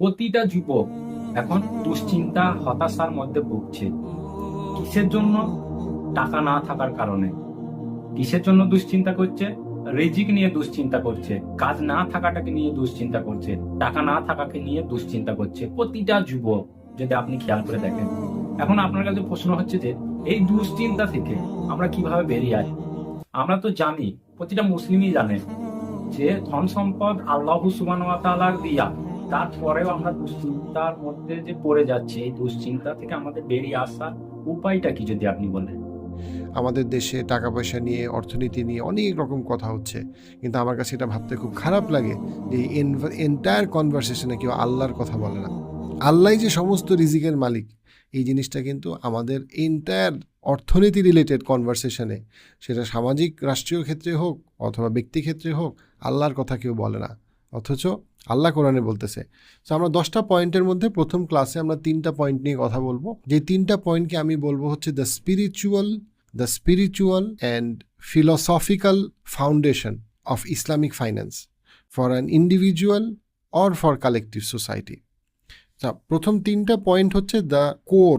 প্রতিটা যুবক এখন দুশ্চিন্তা হতাশার মধ্যে ভুগছে। কিসের জন্য? টাকা না থাকার কারণে। কিসের জন্য দুশ্চিন্তা করছে? রিজিক নিয়ে দুশ্চিন্তা করছে, কাজ না থাকাটাকে নিয়ে দুশ্চিন্তা করছে, টাকা না থাকাকে নিয়ে দুশ্চিন্তা করছে প্রতিটা যুবক, যদি আপনি খেয়াল করে দেখেন। এখন আপনার কাছে প্রশ্ন হচ্ছে যে এই দুশ্চিন্তা থেকে আমরা কিভাবে বেরিয়ে আসি? আমরা তো জানি, প্রতিটা মুসলিমই জানে যে ধন সম্পদ আল্লাহ সুবহানাহু ওয়া তাআলার দিয়া। তারপরেও আমরা দুশ্চিন্তার মধ্যে যে পড়ে যাচ্ছি, এই দুশ্চিন্তা থেকে আমাদের বেরিয়ে আসার উপায়টা কি, যদি আপনি বলেন। আমাদের দেশে টাকা পয়সা নিয়ে, অর্থনীতি নিয়ে অনেক রকম কথা হচ্ছে, কিন্তু আমার কাছে এটা ভাবতে খুব খারাপ লাগে যে এন্টায়ার কনভারসেশনে কেউ আল্লাহর কথা বলে না। আল্লাহ যে সমস্ত রিজিকের মালিক, এই জিনিসটা কিন্তু আমাদের এন্টায়ার অর্থনীতি রিলেটেড কনভারসেশনে, সেটা সামাজিক রাষ্ট্রীয় ক্ষেত্রে হোক অথবা ব্যক্তি ক্ষেত্রে হোক, আল্লাহর কথা কেউ বলে না। অথচ আল্লাহ কোরআনে বলতেছে। তো আমরা 10টা পয়েন্টের মধ্যে প্রথম ক্লাসে আমরা 3টা পয়েন্ট নিয়ে কথা বলবো। যে 3টা পয়েন্টকে আমি বলবো হচ্ছে the spiritual and philosophical foundation of Islamic finance for an individual or for collective society. প্রথম 3টা পয়েন্ট হচ্ছে দ্য কোর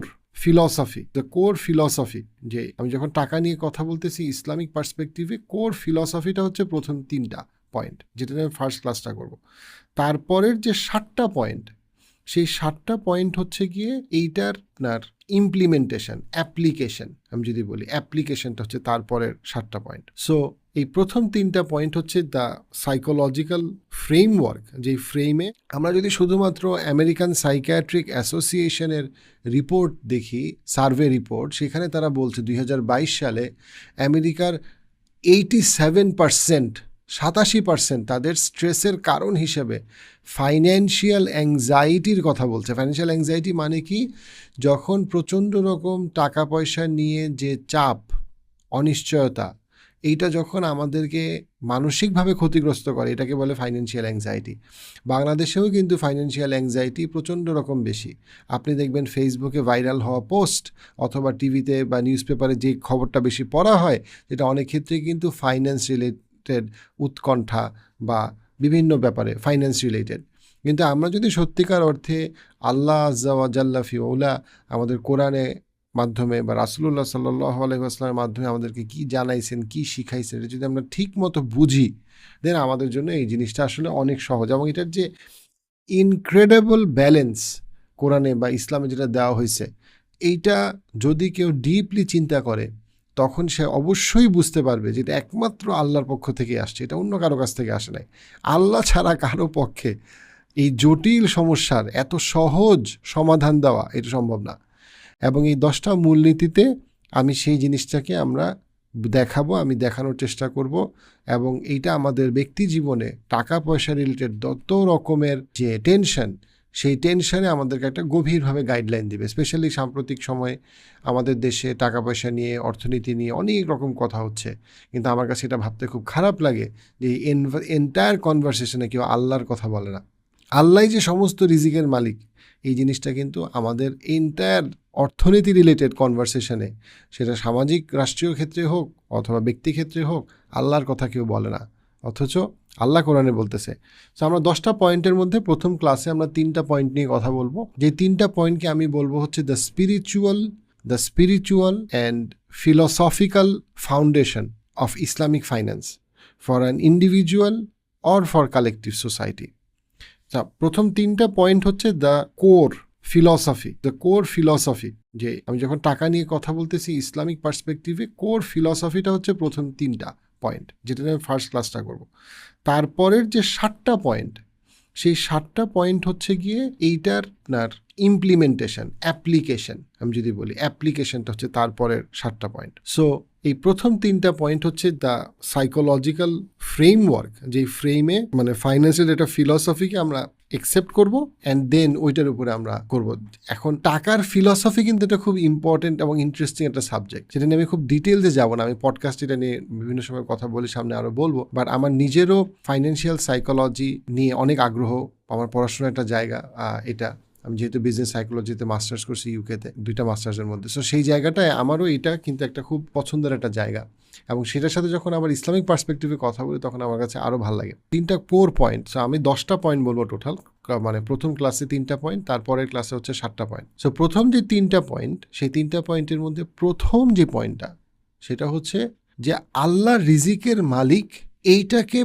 ফিলসফি। যে আমি যখন টাকা নিয়ে কথা বলতেছি ইসলামিক পার্সপেক্টিভে, কোর ফিলসফিটা হচ্ছে প্রথম 3টা পয়েন্ট, যেটা আমি ফার্স্ট ক্লাসটা করব। তারপরের যে 7টা পয়েন্ট, সেই 7টা পয়েন্ট হচ্ছে গিয়ে এইটার আপনার ইমপ্লিমেন্টেশন, অ্যাপ্লিকেশন। আমি যদি বলি অ্যাপ্লিকেশনটা হচ্ছে তারপরের 7টা পয়েন্ট। সো এই প্রথম 3টা পয়েন্ট হচ্ছে দ্য সাইকোলজিক্যাল ফ্রেমওয়ার্ক, যেই ফ্রেমে আমরা যদি শুধুমাত্র আমেরিকান সাইকিয়াট্রিক অ্যাসোসিয়েশনের রিপোর্ট দেখি, সার্ভে রিপোর্ট, সেখানে তারা বলছে 2022 সালে আমেরিকার 87% তাদের স্ট্রেসের কারণ হিসেবে ফাইন্যান্সিয়াল অ্যাংজাইটির কথা বলছে। ফাইন্যান্সিয়াল অ্যাংজাইটি মানে কি? যখন প্রচণ্ড রকম টাকা পয়সা নিয়ে যে চাপ, অনিশ্চয়তা, এইটা যখন আমাদেরকে মানসিকভাবে ক্ষতিগ্রস্ত করে, এটাকে বলে ফাইন্যান্সিয়াল অ্যাংজাইটি। বাংলাদেশেও কিন্তু ফাইন্যান্সিয়াল অ্যাংজাইটি প্রচণ্ড রকম বেশি। আপনি দেখবেন ফেসবুকে ভাইরাল হওয়া পোস্ট অথবা টিভিতে বা নিউজ পেপারে যে খবরটা বেশি পড়া হয়, যেটা অনেক ক্ষেত্রে কিন্তু ফাইন্যান্স রিলেটেড উৎকণ্ঠা বা বিভিন্ন ব্যাপারে ফাইন্যান্স রিলেটেড। কিন্তু আমরা যদি সত্যিকার অর্থে আল্লাহ আজ্জা ওয়া জাল্লা ফি ওলা আমাদের কোরআনে মাধ্যমে বা রাসূলুল্লাহ সাল্লাল্লাহু আলাইহি ওয়াসাল্লামের মাধ্যমে আমাদেরকে কি জানাইছেন, কি শিখাইছেন, এটা যদি আমরা ঠিক মতো বুঝি, দেন আমাদের জন্য এই জিনিসটা আসলে অনেক সহজ। এবং এটার যে ইনক্রেডিবল ব্যালেন্স কোরআনে বা ইসলামে যেটা দেওয়া হয়েছে, এইটা যদি কেউ ডিপলি চিন্তা করে, তখন সে অবশ্যই বুঝতে পারবে যে এটা একমাত্র আল্লাহর পক্ষ থেকে আসছে, এটা অন্য কারো কাছ থেকে আসে নাই। আল্লাহ ছাড়া কারো পক্ষে এই জটিল সমস্যার এত সহজ সমাধান দেওয়া এটা সম্ভব না। এবং এই 10টা মূলনীতিতে আমি সেই জিনিসটাকে আমি দেখানোর চেষ্টা করব। এবং এইটা আমাদের ব্যক্তি জীবনে টাকা পয়সা রিলেটেড যত রকমের যে টেনশন, সেই টেনশনে আমাদেরকে একটা গভীরভাবে গাইডলাইন দিবে। স্পেশালি সাম্প্রতিক সময়ে আমাদের দেশে টাকা পয়সা নিয়ে, অর্থনীতি নিয়ে অনেক রকম কথা হচ্ছে, কিন্তু আমার কাছে এটা ভাবতে খুব খারাপ লাগে যে এন্টায়ার কনভারসেশনে কেউ আল্লাহর কথা বলে না। আল্লাহ যে সমস্ত রিজিকের মালিক, এই জিনিসটা কিন্তু আমাদের এন্টায়ার অর্থনীতি রিলেটেড কনভারসেশনে, সেটা সামাজিক রাষ্ট্রীয় ক্ষেত্রে হোক অথবা ব্যক্তি ক্ষেত্রে হোক, আল্লাহর কথা কেউ বলে না। অথচ আল্লাহ কোরআনে বলতেছে। তো আমরা 10টা পয়েন্টের মধ্যে প্রথম ক্লাসে আমরা 3টা পয়েন্ট নিয়ে কথা বলবো। যে 3টা পয়েন্টকে আমি বলবো হচ্ছে the spiritual and philosophical foundation of Islamic finance for an individual or for collective society. প্রথম 3টা পয়েন্ট হচ্ছে দ্য কোর ফিলসফি। যে আমি যখন টাকা নিয়ে কথা বলতেছি ইসলামিক পার্সপেক্টিভে, কোর ফিলসফিটা হচ্ছে প্রথম 3টা পয়েন্ট, যেটা আমি ফার্স্ট ক্লাসটা করব। তারপরের যে 7টা পয়েন্ট, সেই 7টা পয়েন্ট হচ্ছে গিয়ে এইটার আপনার ইমপ্লিমেন্টেশন, অ্যাপ্লিকেশন। আমি যদি বলি অ্যাপ্লিকেশনটা হচ্ছে তারপরের 7টা পয়েন্ট। সো এই প্রথম 3টা পয়েন্ট হচ্ছে দ্য সাইকোলজিক্যাল ফ্রেমওয়ার্ক, যেই ফ্রেমে মানে ফাইন্যান্সিয়াল একটা ফিলসফিকে আমরা একসেপ্ট করব অ্যান্ড দেন ওইটার উপরে আমরা করব। এখন টাকার ফিলসফি কিন্তু এটা খুব ইম্পর্টেন্ট এবং ইন্টারেস্টিং একটা সাবজেক্ট, যেটা নিয়ে আমি খুব ডিটেলসে যাব না। আমি পডকাস্ট এটা নিয়ে বিভিন্ন সময় কথা বলি, সামনে আরও বলবো। বাট আমার নিজেরও ফাইন্যান্সিয়াল সাইকোলজি নিয়ে অনেক আগ্রহ, আমার পড়াশোনার একটা জায়গা এটা। আমি যেহেতু বিজনেস সাইকোলজিতে মাস্টার্স করছি ইউকেতে, 2টা মাস্টার্সের মধ্যে, সো সেই জায়গাটায় আমারও এটা কিন্তু একটা খুব পছন্দের একটা জায়গা, এবং সেটার সাথে যখন আবার ইসলামিক পার্সপেক্টিভে কথা বলি তখন আমার কাছে আরও ভালো লাগে। 3টা কোর পয়েন্ট, সো আমি 10টা পয়েন্ট বলবো টোটাল, মানে প্রথম ক্লাসে 3টা পয়েন্ট, তারপরের ক্লাসে হচ্ছে 7টা পয়েন্ট। সো প্রথম যে 3টা পয়েন্ট, সেই 3টা পয়েন্টের মধ্যে প্রথম যে পয়েন্টটা সেটা হচ্ছে যে আল্লাহ রিজিকের মালিক, এইটাকে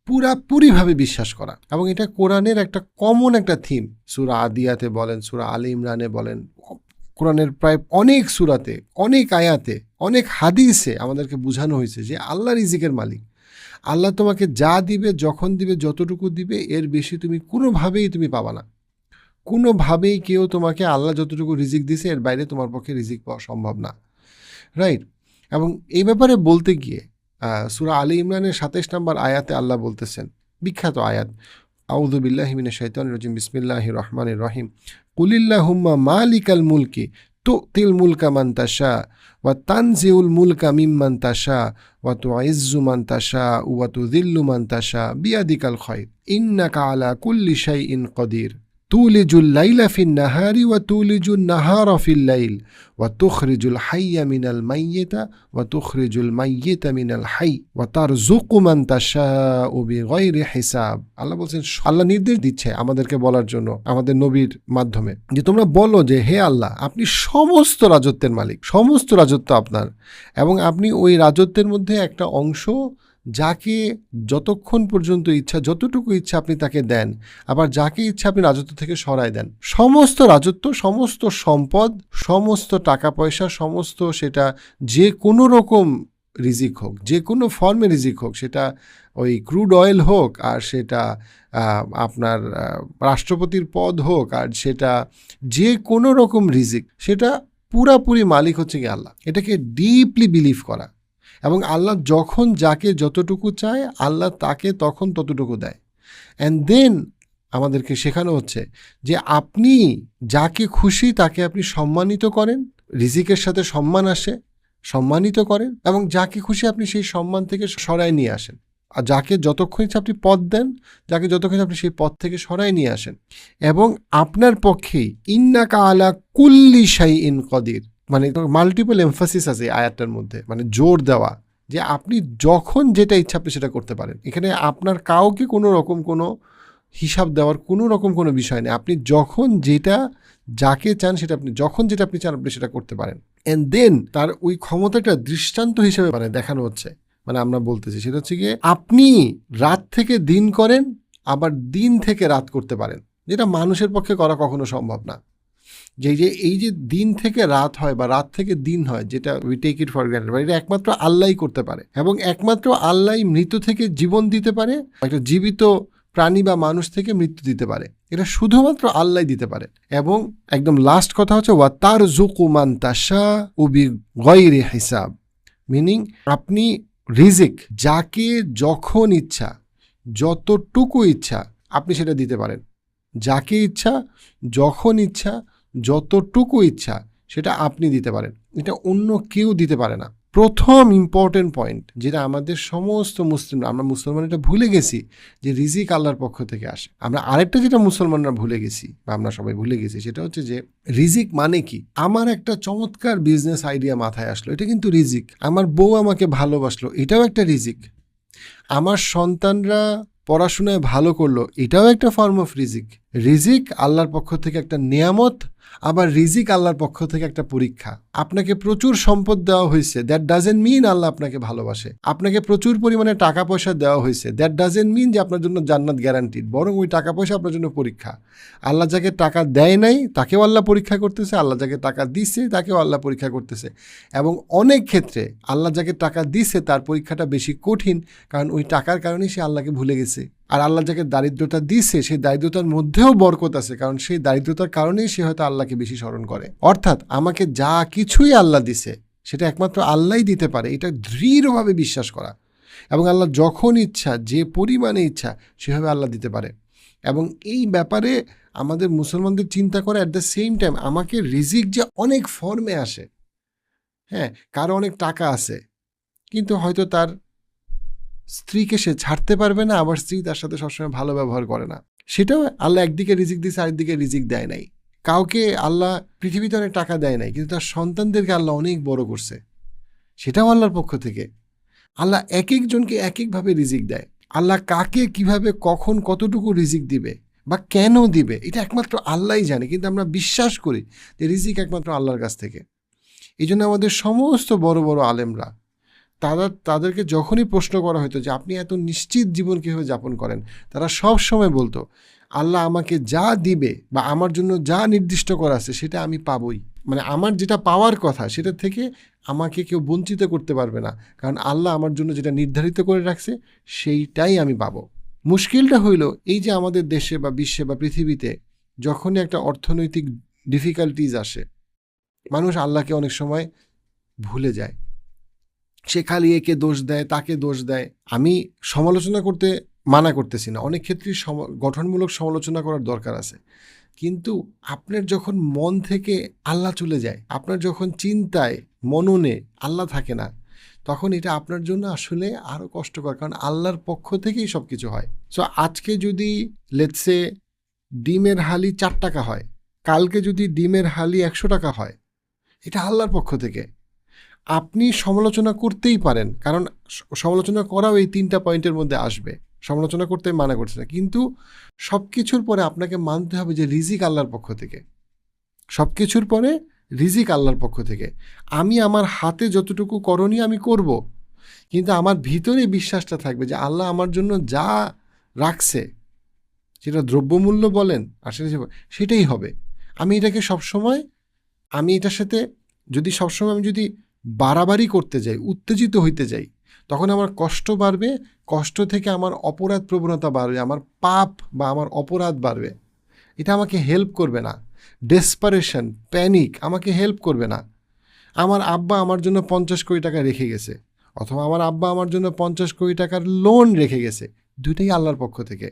পুরাপুরিভাবে বিশ্বাস করা। এবং এটা কোরআনের একটা কমন একটা থিম, সূরা আদিয়াতে বলেন, সূরা আলে ইমরানে বলেন, কোরআনের প্রায় অনেক সূরাতে, অনেক আয়াতে, অনেক হাদিসে আমাদেরকে বোঝানো হয়েছে যে আল্লাহ রিজিকের মালিক। আল্লাহ তোমাকে যা দিবে, যখন দিবে, যতটুকু দিবে, এর বেশি তুমি কোনোভাবেই তুমি পাবা না। কোনোভাবেই কেউ তোমাকে আল্লাহ যতটুকু রিজিক দিছে এর বাইরে তোমার পক্ষে রিজিক পাওয়া সম্ভব না, রাইট? এবং এই ব্যাপারে বলতে গিয়ে সূরা আলী ইমরানের 27 নম্বর আয়াতে আল্লাহ বলতেছেন, বিখ্যাত আয়াত, আউযু বিল্লাহি মিনাশ শাইতানির রাজিম, বিসমিল্লাহির রহমানির রহিম, কুলিল্লাহুম্মা মালিকাল মুলকি তুতিল মুলকা মান তাশা ওয়া তানজিউল মুলকা মিম্মান তাশা ওয়া তুইজ্জু মান তাশা ওয়া তুযিল্লু মান তাশা বিয়াদিকাল খায়র ইন্নাকা আলা কুল্লি শাইইন কাদির তুলিজুল লাইলা ফিন নাহারি ওয়া তুলিজুন নাহারা ফিল লাইল ওয়া তুখরিজুল হাইয়া মিনাল মাইয়িতা ওয়া তুখরিজুল মাইয়িতা মিনাল হাই ওয়া তারযুকু মান তাশাউ বিগাইরি হিসাব। আল্লাহ বলছেন, আল্লাহ নির্দেশ দিচ্ছে আমাদেরকে বলার জন্য আমাদের নবীর মাধ্যমে যে তোমরা বলো যে হে আল্লাহ, আপনি সমস্ত রাজত্বের মালিক, সমস্ত রাজত্ব আপনার, এবং আপনি ওই রাজত্বের মধ্যে একটা অংশ যাকে যতক্ষণ পর্যন্ত ইচ্ছা, যতটুকু ইচ্ছা আপনি তাকে দেন, আবার যাকে ইচ্ছা আপনি রাজত্ব থেকে সরায় দেন। সমস্ত রাজত্ব, সমস্ত সম্পদ, সমস্ত টাকা পয়সা, সমস্ত সেটা যে কোনো রকম রিজিক হোক, যে কোনো ফর্মে রিজিক হোক, সেটা ওই ক্রুড অয়েল হোক, আর সেটা আপনার রাষ্ট্রপতির পদ হোক, আর সেটা যে কোনো রকম রিজিক, সেটা পুরাপুরি মালিক হচ্ছে কি আল্লাহ। এটাকে ডিপলি বিলিভ করা, এবং আল্লাহ যখন যাকে যতটুকু চায় আল্লাহ তাকে তখন ততটুকু দেয়। অ্যান্ড দেন আমাদেরকে শেখানো হচ্ছে যে আপনি যাকে খুশি তাকে আপনি সম্মানিত করেন, রিজিকের সাথে সম্মান আসে, সম্মানিত করেন, এবং যাকে খুশি আপনি সেই সম্মান থেকে সরায় নিয়ে আসেন। আর যাকে যতক্ষণ ইচ্ছা আপনি পদ দেন, যাকে যতক্ষণ আপনি সেই পদ থেকে সরায় নিয়ে আসেন। এবং আপনার পক্ষেই ইন্নাকা আলা কুল্লি শাইইন কাদির, মানে মাল্টিপল এমফাসিস আছে আয়াতটার মধ্যে, মানে জোর দেওয়া যে আপনি যখন যেটা ইচ্ছা আপনি সেটা করতে পারেন। এখানে আপনার কাউকে কোনো রকম কোনো হিসাব দেওয়ার কোনো রকম কোনো বিষয় নেই। আপনি যখন যেটা যাকে চান সেটা আপনি যখন যেটা আপনি চান আপনি সেটা করতে পারেন। অ্যান্ড দেন তার ওই ক্ষমতাটা দৃষ্টান্ত হিসেবে মানে দেখানো হচ্ছে, মানে আমরা বলতেছি সেটা হচ্ছে গিয়ে আপনি রাত থেকে দিন করেন, আবার দিন থেকে রাত করতে পারেন, যেটা মানুষের পক্ষে করা কখনো সম্ভব না। এই যে দিন থেকে রাত হয় বা রাত থেকে দিন হয়, যেটা we take it for granted, এটা একমাত্র আল্লাহই করতে পারে, এবং একমাত্র আল্লাহই মৃত থেকে জীবন দিতে পারে, একটা জীবিত প্রাণী বা মানুষ থেকে মৃত্যু দিতে পারে, এটা শুধুমাত্র আল্লাহই দিতে পারে। এবং একদম লাস্ট কথা হচ্ছে ওয়া তারযুকু মান তাশাউ বিগাইরি হিসাব, মিনিং আপনি রিজিক যাকে যখন ইচ্ছা, যতটুকু ইচ্ছা আপনি সেটা দিতে পারেন। যাকে ইচ্ছা, যখন ইচ্ছা, যতটুকু ইচ্ছা সেটা আপনি দিতে পারেন, এটা অন্য কেউ দিতে পারে না। প্রথম ইম্পর্টেন্ট পয়েন্ট যেটা আমাদের সমস্ত আমরা মুসলমান এটা ভুলে গেছি যে রিজিক আল্লাহর পক্ষ থেকে আসে। আমরা আরেকটা যেটা মুসলমানরা ভুলে গেছি বা আমরা সবাই ভুলে গেছি সেটা হচ্ছে যে রিজিক মানে কি। আমার একটা চমৎকার বিজনেস আইডিয়া মাথায় আসলো, এটা কিন্তু রিজিক। আমার বউ আমাকে ভালোবাসলো, এটাও একটা রিজিক। আমার সন্তানরা পড়াশোনায় ভালো করলো, এটাও একটা ফর্ম অফ রিজিক। রিজিক আল্লাহর পক্ষ থেকে একটা নিয়ামত, আবার রিজিক আল্লাহর পক্ষ থেকে একটা পরীক্ষা। আপনাকে প্রচুর সম্পদ দেওয়া হয়েছে, দ্যাট ডাজেন্ট মিন আল্লাহ আপনাকে ভালোবাসে। আপনাকে প্রচুর পরিমাণে টাকা পয়সা দেওয়া হয়েছে, দ্যাট ডাজেন্ট মিন যে আপনার জন্য জান্নাত গ্যারান্টিড, বরং ওই টাকা পয়সা আপনার জন্য পরীক্ষা। আল্লাহ যাকে টাকা দেয় নাই তাকেও আল্লাহ পরীক্ষা করতেছে, আল্লাহ যাকে টাকা দিচ্ছে তাকেও আল্লাহ পরীক্ষা করতেছে। এবং অনেক ক্ষেত্রে আল্লাহ যাকে টাকা দিচ্ছে তার পরীক্ষাটা বেশি কঠিন, কারণ ওই টাকার কারণেই সে আল্লাহকে ভুলে গেছে। আর আল্লাহ যাকে দারিদ্রতা দিচ্ছে সেই দারিদ্রতার মধ্যেও বরকত আছে, কারণ সেই দারিদ্রতার কারণেই সে হয়তো আল্লাহকে বেশি স্মরণ করে। অর্থাৎ আমাকে যা কিছুই আল্লাহ দিছে সেটা একমাত্র আল্লাহই দিতে পারে, এটা দৃঢ়ভাবে বিশ্বাস করা। এবং আল্লাহ যখন ইচ্ছা, যে পরিমাণে ইচ্ছা সেভাবে আল্লাহ দিতে পারে। এবং এই ব্যাপারে আমাদের মুসলমানদের চিন্তা করে অ্যাট দ্য সেম টাইম আমাকে রিজিক যে অনেক ফর্মে আসে। হ্যাঁ, কারো অনেক টাকা আছে কিন্তু হয়তো তার স্ত্রীকে সে ছাড়তে পারবে না, আবার স্ত্রী তার সাথে সবসময় ভালো ব্যবহার করে না, সেটাও আল্লাহ একদিকে রিজিক দিয়েছে আরেকদিকে রিজিক দেয় নাই। কাউকে আল্লাহ পৃথিবীতে অনেক টাকা দেয় নাই, কিন্তু তার সন্তানদেরকে আল্লাহ অনেক বড় করছে, সেটাও আল্লাহর পক্ষ থেকে। আল্লাহ এক একজনকে এক একভাবে রিজিক দেয়। আল্লাহ কাকে কিভাবে কখন কতটুকু রিজিক দিবে বা কেন দিবে এটা একমাত্র আল্লাহই জানে, কিন্তু আমরা বিশ্বাস করি যে রিজিক একমাত্র আল্লাহর কাছ থেকে। এই জন্য আমাদের সমস্ত বড় বড় আলেমরা তাদেরকে যখনই প্রশ্ন করা হতো যে আপনি এত নিশ্চিত জীবন কীভাবে যাপন করেন, তারা সব সময় বলতো আল্লাহ আমাকে যা দিবে বা আমার জন্য যা নির্দিষ্ট করা আছে সেটা আমি পাবই। মানে আমার যেটা পাওয়ার কথা সেটা থেকে আমাকে কেউ বঞ্চিত করতে পারবে না, কারণ আল্লাহ আমার জন্য যেটা নির্ধারিত করে রাখছে সেইটাই আমি পাবো। মুশকিলটা হইল এই যে আমাদের দেশে বা বিশ্বে বা পৃথিবীতে যখনই একটা অর্থনৈতিক ডিফিকাল্টিজ আসে, মানুষ আল্লাহকে অনেক সময় ভুলে যায়। সে খালি একে দোষ দেয়, তাকে দোষ দেয়। আমি সমালোচনা করতে মানা করতেছি না, অনেক ক্ষেত্রেই গঠনমূলক সমালোচনা করার দরকার আছে, কিন্তু আপনার যখন মন থেকে আল্লাহ চলে যায়, আপনার যখন চিন্তায় মননে আল্লাহ থাকে না, তখন এটা আপনার জন্য আসলে আরও কষ্টকর, কারণ আল্লাহর পক্ষ থেকেই সব কিছু হয়। সো আজকে যদি লেটসে ডিমের হালি 4 টাকা হয়, কালকে যদি ডিমের হালি 100 টাকা হয়, এটা আল্লাহর পক্ষ থেকে। আপনি সমালোচনা করতেই পারেন, কারণ সমালোচনা করাও এই 3টা পয়েন্টের মধ্যে আসবে। সমালোচনা করতে মানা করছে না, কিন্তু সব কিছুর পরে আপনাকে মানতে হবে যে রিজিক আল্লাহর পক্ষ থেকে। সব কিছুর পরে রিজিক আল্লাহর পক্ষ থেকে। আমি আমার হাতে যতটুকু করণীয় আমি করব, কিন্তু আমার ভিতরে বিশ্বাসটা থাকবে যে আল্লাহ আমার জন্য যা রাখছে, সেটা দ্রব্যমূল্য বলেন আর সেটাই হবে। আমি এটাকে সবসময়, আমি এটার সাথে আমি যদি বাড়াবাড়ি করতে যাই, উত্তেজিত হইতে যাই, তখন আমার কষ্ট বাড়বে, কষ্ট থেকে আমার অপরাধ প্রবণতা বাড়বে, আমার পাপ বা আমার অপরাধ বাড়বে। এটা আমাকে হেল্প করবে না। ডেসপারেশন, প্যানিক আমাকে হেল্প করবে না। আমার আব্বা আমার জন্য 50 কোটি টাকা রেখে গেছে, অথবা আমার আব্বা আমার জন্য 50 কোটি টাকার লোন রেখে গেছে, দুইটাই আল্লাহর পক্ষ থেকে।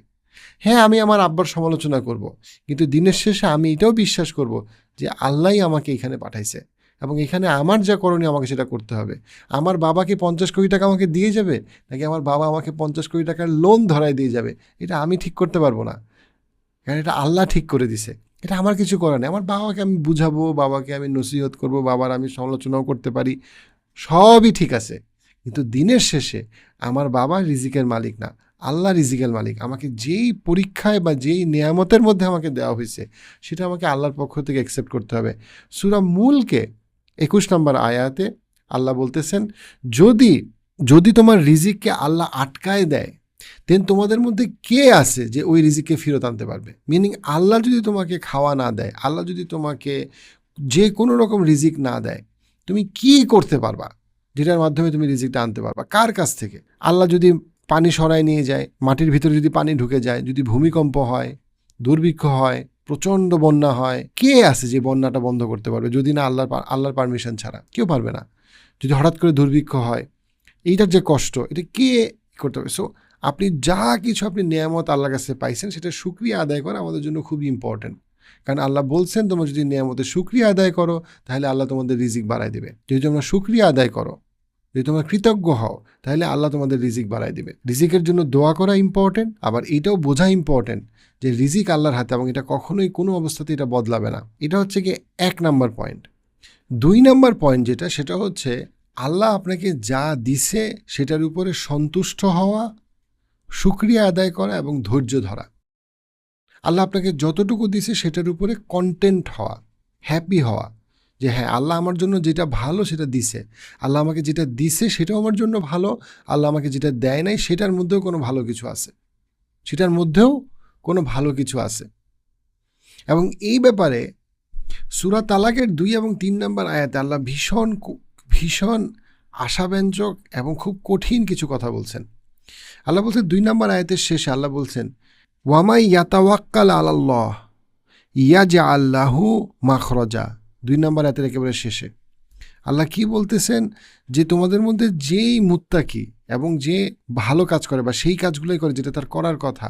হ্যাঁ, আমি আমার আব্বার সমালোচনা করব, কিন্তু দিনের শেষে আমি এটাও বিশ্বাস করব যে আল্লাহই আমাকে এখানে পাঠাইছে এবং এখানে আমার যা করণীয় আমাকে সেটা করতে হবে। আমার বাবাকে 50 কোটি টাকা আমাকে দিয়ে যাবে, নাকি আমার বাবা আমাকে 50 কোটি টাকার লোন ধরায় দিয়ে যাবে, এটা আমি ঠিক করতে পারবো না, কারণ এটা আল্লাহ ঠিক করে দিছে। এটা আমার কিছু করার নেই। আমার বাবাকে আমি বুঝাবো, বাবাকে আমি নসিহত করব, বাবার আমি সমালোচনাও করতে পারি, সবই ঠিক আছে, কিন্তু দিনের শেষে আমার বাবা রিজিকের মালিক না, আল্লাহ রিজিকের মালিক। আমাকে যেই পরীক্ষায় বা যেই নিয়ামতের মধ্যে আমাকে দেওয়া হয়েছে সেটা আমাকে আল্লাহর পক্ষ থেকে অ্যাকসেপ্ট করতে হবে। সূরা মুলকে 21 নম্বর আয়াতে আল্লাহ বলতেছেন, যদি তোমার রিজিককে আল্লাহ আটকায় দেয়, দেন তোমাদের মধ্যে কে আছে যে ওই রিজিককে ফেরত আনতে পারবে? মিনিং আল্লাহ যদি তোমাকে খাওয়া না দেয়, আল্লাহ যদি তোমাকে যে কোনো রকম রিজিক না দেয়, তুমি কি করতে পারবা যেটার মাধ্যমে তুমি রিজিকটা আনতে পারবা? কার কাছ থেকে? আল্লাহ যদি পানি সরায় নিয়ে যায়, মাটির ভিতরে যদি পানি ঢুকে যায়, যদি ভূমিকম্প হয়, দুর্ভিক্ষ হয়, প্রচণ্ড বন্যা হয়, কে আছে যে বন্যাটা বন্ধ করতে পারবে যদি না আল্লাহর পারমিশন ছাড়া? কেউ পারবে না। যদি হঠাৎ করে দুর্ভিক্ষ হয়, এইটার যে কষ্ট, এটা কে করতে হবে? সো আপনি যা কিছু আপনি নিয়ামত আল্লাহর কাছে পাইছেন, সেটা শুকরিয়া আদায় করা আমাদের জন্য খুবই ইম্পর্টেন্ট, কারণ আল্লাহ বলছেন তোমরা যদি নিয়ামতের শুকরিয়া আদায় করো তাহলে আল্লাহ তোমাদের রিজিক বাড়ায় দেবে। যদি তোমরা শুকরিয়া আদায় করো, যদি তোমরা কৃতজ্ঞ হও, তাহলে আল্লাহ তোমাদের রিজিক বাড়ায় দিবে। রিজিকের জন্য দোয়া করা ইম্পর্টেন্ট, আবার এটাও বোঝা ইম্পর্টেন্ট যে রিজিক আল্লাহর হাতে এবং এটা কখনোই কোনো অবস্থাতে এটা বদলাবে না। এটা হচ্ছে কি 1 নম্বর পয়েন্ট। 2 নম্বর পয়েন্ট যেটা, সেটা হচ্ছে আল্লাহ আপনাকে যা দিছে সেটার উপরে সন্তুষ্ট হওয়া, শুকরিয়া আদায় করা এবং ধৈর্য ধরা। আল্লাহ আপনাকে যতটুকু দিছে সেটার উপরে কন্টেন্ট হওয়া, হ্যাপি হওয়া, যে হ্যাঁ আল্লাহ আমার জন্য যেটা ভালো সেটা দিছে, আল্লাহ আমাকে যেটা দিছে সেটাও আমার জন্য ভালো, আল্লাহ আমাকে যেটা দেয় নাই সেটার মধ্যেও কোনো ভালো কিছু আছে, এবং এই ব্যাপারে সূরা তালাকের 2 এবং 3 নম্বর আয়াতে আল্লাহ ভীষণ আশাব্যঞ্জক এবং খুব কঠিন কিছু কথা বলছেন। আল্লাহ বলছেন 2 নম্বর আয়াতের শেষে আল্লাহ বলছেন, ওয়ামাই ইয়াতাওয়াক্কাল আলাল্লাহ ইয়াজআল লাহু মাখরাজা। 2 নম্বর আয়াতের একেবারে শেষে আল্লাহ কি বলতেছেন, যে তোমাদের মধ্যে যেই মুত্তাকি এবং যে ভালো কাজ করে বা সেই কাজগুলোই করে যেটা তার করার কথা,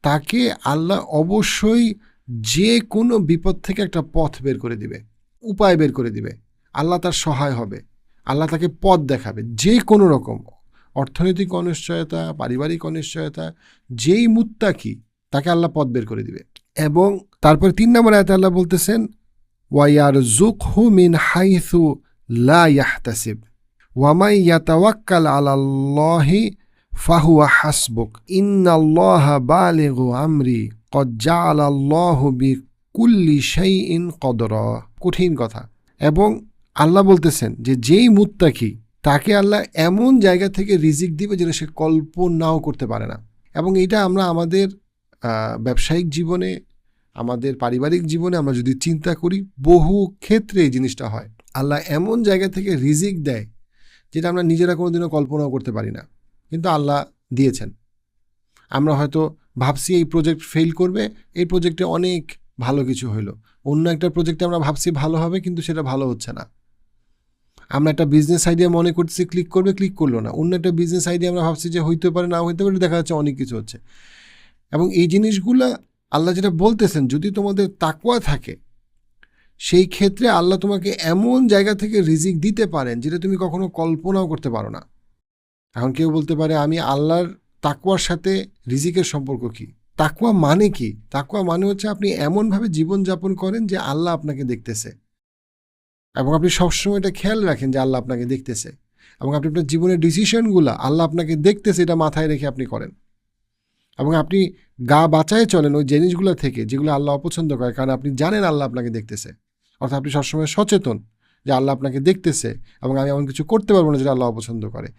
তাকে আল্লাহ অবশ্যই যে কোনো বিপদ থেকে একটা পথ বের করে দিবে, উপায় বের করে দিবে। আল্লাহ তার সহায় হবে, আল্লাহ তাকে পথ দেখাবে, যে কোনো রকম অর্থনৈতিক অনিশ্চয়তা, পারিবারিক অনিশ্চয়তা, যেই মুত্তাকি তাকে আল্লাহ পথ বের করে দিবে। এবং তারপর 3 নম্বর আয়াতে আল্লাহ বলতেছেন ওয়ায়ারযুকহু মিন হাইথু লা ইয়াহতাসিব ওয়া মান ইয়াতাওয়াক্কাল আলাল্লাহি ফাহুয়া হাসবুক ইন্নাল্লাহা বালিগু আমরি ক্বাদ জাআলাল্লাহু বিকুল্লি শাইইন কদরা। কঠিন কথা। এবং আল্লাহ বলতেছেন যে যেই মুত্তাকি তাকে আল্লাহ এমন জায়গা থেকে রিজিক দিবে যেটা সে কল্পনাও করতে পারে না। এবং এটা আমরা আমাদের ব্যবসায়িক জীবনে, আমাদের পারিবারিক জীবনে আমরা যদি চিন্তা করি, বহু ক্ষেত্রে এই জিনিসটা হয়। আল্লাহ এমন জায়গা থেকে রিজিক দেয় যেটা আমরা নিজেরা কোনোদিনও কল্পনাও করতে পারি না, কিন্তু আল্লাহ দিয়েছেন। আমরা হয়তো ভাবছি এই প্রজেক্ট ফেল করবে, এই প্রজেক্টে অনেক ভালো কিছু হলো। অন্য একটা প্রজেক্টে আমরা ভাবছি ভালো হবে, কিন্তু সেটা ভালো হচ্ছে না। আমরা একটা বিজনেস আইডিয়া মনে করছি ক্লিক করবে, ক্লিক করলো না। অন্য একটা বিজনেস আইডিয়া আমরা ভাবছি যে হইতে পারে, না হইতে পারে, দেখা যাচ্ছে অনেক কিছু হচ্ছে। এবং এই জিনিসগুলো আল্লাহ যেটা বলতেছেন, যদি তোমাদের তাকওয়া থাকে, সেই ক্ষেত্রে আল্লাহ তোমাকে এমন জায়গা থেকে রিজিক দিতে পারেন যেটা তুমি কখনো কল্পনাও করতে পারো না। এখন কেউ বলতে পারে আমি আল্লাহর তাকওয়ার সাথে রিজিকের সম্পর্ক কি? তাকওয়া মানে কি? তাকওয়া মানে হচ্ছে আপনি এমনভাবে জীবনযাপন করেন যে আল্লাহ আপনাকে দেখতেছে, এবং আপনি সবসময় এটা খেয়াল রাখেন যে আল্লাহ আপনাকে দেখতেছে, এবং আপনি আপনার জীবনের ডিসিশনগুলো আল্লাহ আপনাকে দেখতেছে এটা মাথায় রেখে আপনি করেন, এবং আপনি গা বাঁচায় চলেন ওই জিনিসগুলো থেকে যেগুলো আল্লাহ অপছন্দ করে, কারণ আপনি জানেন আল্লাহ আপনাকে দেখতেছে। অর্থাৎ আপনি সবসময় সচেতন যে আল্লাহ আপনাকে দেখতেছে এবং আমি এমন কিছু করতে পারবো না যেটা আল্লাহ অপছন্দ করে।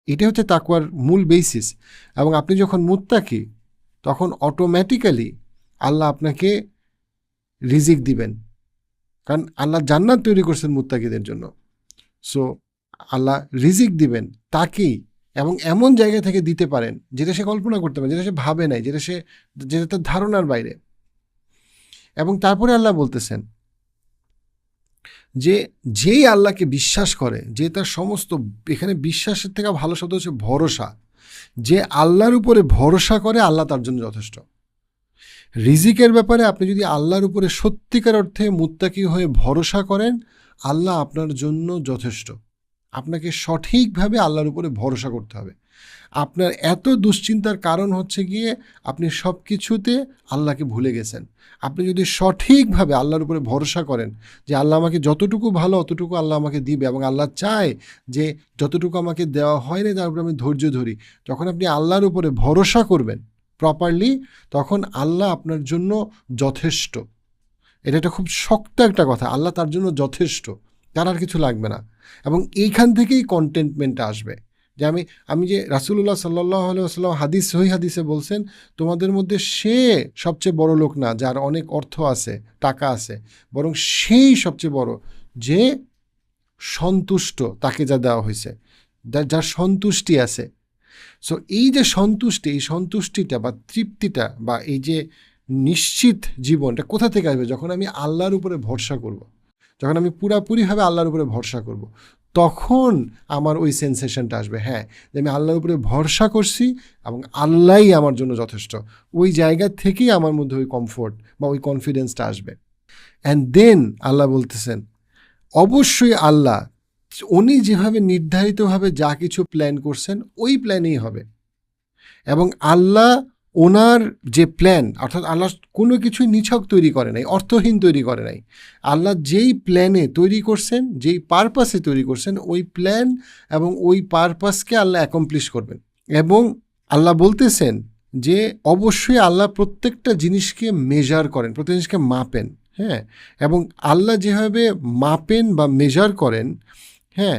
এটাই হচ্ছে তাকওয়ার মূল বেসিস। এবং আপনি যখন মুত্তাকি, তখন অটোমেটিক্যালি আল্লাহ আপনাকে রিজিক দিবেন, কারণ আল্লাহ জান্নাত তৈরি করছেন মুত্তাকিদের জন্য। সো আল্লাহ রিজিক দিবেন তাকেই, এবং এমন জায়গা থেকে দিতে পারেন যেটা সে কল্পনা করতে পারে, যেটা সে ভাবে নাই, যেটা তার ধারণার বাইরে। এবং তারপরে আল্লাহ বলতেছেন যে যেই আল্লাহকে বিশ্বাস করে, যে তার সমস্ত, এখানে বিশ্বাসের থেকে ভালো শব্দ হচ্ছে ভরসা, যে আল্লাহর উপরে ভরসা করে আল্লাহ তার জন্য যথেষ্ট। রিজিকের ব্যাপারে আপনি যদি আল্লাহর উপরে সত্যিকার অর্থে মুত্তাকি হয়ে ভরসা করেন, আল্লাহ আপনার জন্য যথেষ্ট। আপনাকে সঠিকভাবে আল্লাহর উপরে ভরসা করতে হবে। আপনার এত দুশ্চিন্তার কারণ হচ্ছে গিয়ে আপনি সব কিছুতে আল্লাহকে ভুলে গেছেন। আপনি যদি সঠিকভাবে আল্লাহর উপরে ভরসা করেন যে আল্লাহ আমাকে যতটুকু ভালো অতটুকু আল্লাহ আমাকে দিবে, এবং আল্লাহ চায় যে যতটুকু আমাকে দেওয়া হয়নি তার উপরে আমি ধৈর্য ধরি, যখন আপনি আল্লাহর উপরে ভরসা করবেন প্রপারলি, তখন আল্লাহ আপনার জন্য যথেষ্ট। এটা একটা খুব শক্ত একটা কথা, আল্লাহ তার জন্য যথেষ্ট, তার আর কিছু লাগবে না। এবং এইখান থেকেই কন্টেন্টমেন্টটা আসবে। যে আমি যে রাসূলুল্লাহ সাল্লাল্লাহু আলাইহি ওয়াসাল্লাম সহিহ হাদিসে বলছেন, তোমাদের মধ্যে সে সবচেয়ে বড় লোক না যার অনেক অর্থ আছে, টাকা আছে, বরং সেই সবচেয়ে বড় যে সন্তুষ্ট, তাকে যা দেওয়া হয়েছে, যার সন্তুষ্টি আছে। সো এই যে সন্তুষ্টি, এই সন্তুষ্টিটা বা তৃপ্তিটা বা এই যে নিশ্চিত জীবনটা কোথা থেকে আসবে? যখন আমি আল্লাহর উপরে ভরসা করব, যখন আমি পুরাপুরিভাবে আল্লাহর উপরে ভরসা করব, তখন আমার ওই সেন্সেশনটা আসবে, হ্যাঁ, যে আমি আল্লাহর উপরে ভরসা করছি এবং আল্লাহই আমার জন্য যথেষ্ট। ওই জায়গা থেকেই আমার মধ্যে ওই কমফোর্ট বা ওই কনফিডেন্সটা আসবে। অ্যান্ড দেন আল্লাহ বলতেছেন, অবশ্যই আল্লাহ উনি যেভাবে নির্ধারিতভাবে যা কিছু প্ল্যান করছেন ওই প্ল্যানেই হবে। এবং আল্লাহ ওনার যে প্ল্যান, অর্থাৎ আল্লাহ কোনো কিছুই নিছক তৈরি করে নাই, অর্থহীন তৈরি করে নাই। আল্লাহ যেই প্ল্যানে তৈরি করছেন, যেই পারপাসে তৈরি করছেন, ওই প্ল্যান এবং ওই পারপাসকে আল্লাহ অ্যাকমপ্লিশ করবেন। এবং আল্লাহ বলতেছেন যে অবশ্যই আল্লাহ প্রত্যেকটা জিনিসকে মেজার করেন, প্রত্যেক জিনিসকে মাপেন, হ্যাঁ। এবং আল্লাহ যেভাবে মাপেন বা মেজার করেন, হ্যাঁ,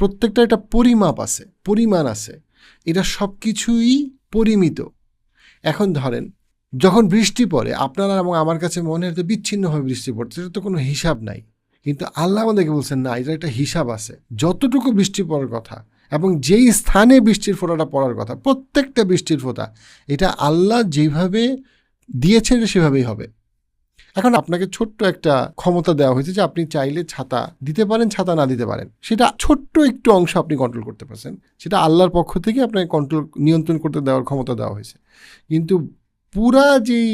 প্রত্যেকটা একটা পরিমাপ আছে, পরিমাণ আছে, এটা সব কিছুই পরিমিত। এখন ধরেন যখন বৃষ্টি পড়ে, আপনারা এবং আমার কাছে মনে হয় বিচ্ছিন্নভাবে বৃষ্টি পড়ছে, সেটা তো কোনো হিসাব নাই, কিন্তু আল্লাহ আমাদেরকে বলছেন না, এটা একটা হিসাব আছে। যতটুকু বৃষ্টি পড়ার কথা এবং যেই স্থানে বৃষ্টির ফোঁটাটা পড়ার কথা, প্রত্যেকটা বৃষ্টির ফোঁটা এটা আল্লাহ যেভাবে দিয়েছেন সেভাবেই হবে। এখন আপনাকে ছোট্ট একটা ক্ষমতা দেওয়া হয়েছে যে আপনি চাইলে ছাতা দিতে পারেন, ছাতা না দিতে পারেন, সেটা ছোট্ট একটু অংশ আপনি কন্ট্রোল করতে পারছেন, সেটা আল্লাহর পক্ষ থেকে আপনাকে নিয়ন্ত্রণ করতে দেওয়ার ক্ষমতা দেওয়া হয়েছে। কিন্তু পুরা যেই